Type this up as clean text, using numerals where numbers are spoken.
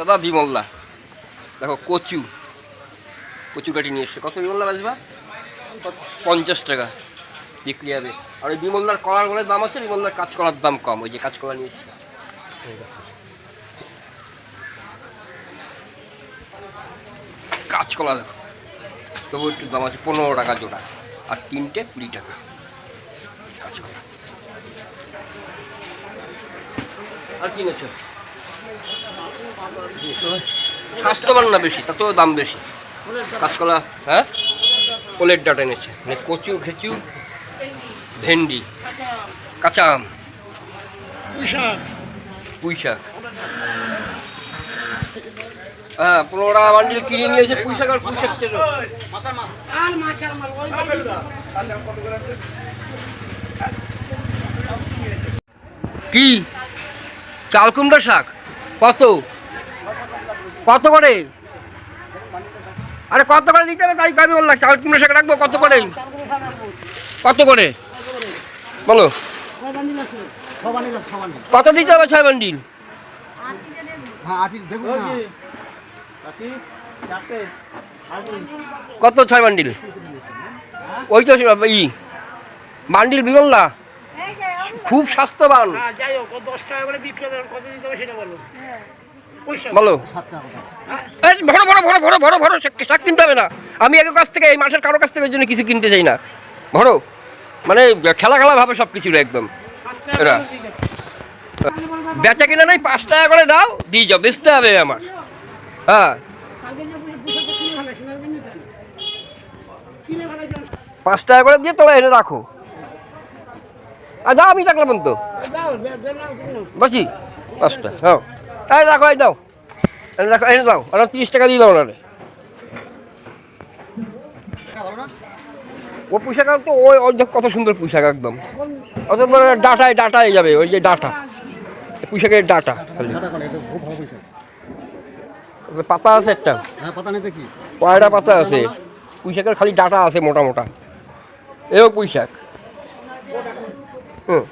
দাদা বিমলদা দেখো কচু কচু কাটি নিয়ে এসছে। কত বিমলদা বাজবা? 50 টাকা বিক্রি হবে। আর ওই বিমলদার কলার দাম আছে, বিমলদার কাঁচকলার দাম কম। ওই যে কাঁচকলা নিয়ে এসছে, কাঁচকলা দেখো তবু একটু দাম আছে, 15 টাকা জোড়া, আর 3টে 20 টাকা কাঁচকলা। আর কিনেছ? স্বাস্থ্যবান না বেশি, তাতেও দাম বেশি। কাঁচকলা, হ্যাঁ ওলের ডাটা এনেছে, মানে কচু, ঘেঁচু, ভেন্ডি, কাঁচা আম, পুঁই শাক। হ্যাঁ 15 টাকা বান্ডিল কিনে নিয়েছে পুঁই শাক। আর পুঁই শাক কি চাল কুমড়া শাক কত কত করে? আরে কত করে দিতে হবে তাই কবি বললাম। চাল কুমড়া শাক রাখবো কত করে? কত করে বলো? কত দিতে হবে 6 বান্ডিল? কত 6 বান্ডিল? ওই তো বান্ডিল বিমলদা খুব স্বাস্থ্যবান। বলো ভরো ভরো ভরো ভরো ভরো ভরো, শাক কিনতে হবে না। আমি এক কাছ থেকে এই মাসের কারো কাছ থেকে ওই জন্য কিছু কিনতে চাই না। ভরো মানে খেলা খেলা ভাবে সব কিছু একদম। এরা বেচা কিনা নেই, 5 টাকা করে দাও দিয়ে যাও, বেচতে হবে আমার। হ্যাঁ 5 টাকা করে দিয়ে তোমরা এনে রাখো। আর দাও, আমি রাখলাম তো বলছি 5টা। হ্যাঁ তাই রাখো, এই দাও রাখো, এনে দাও। আর 30 টাকা দিয়ে দাও না রে। ও পুঁই শাক তো ওই কত সুন্দর পুঁই শাক, একদম অত ডাটায় ডাটায় যাবে। ওই যে ডাটা, পুঁই শাকের ডাটা, খালি পাতা আছে একটা, কয়টা পাতা আছে। পুঁই শাকের খালি ডাটা আছে মোটা মোটা। এও পুঁই শাক। হুম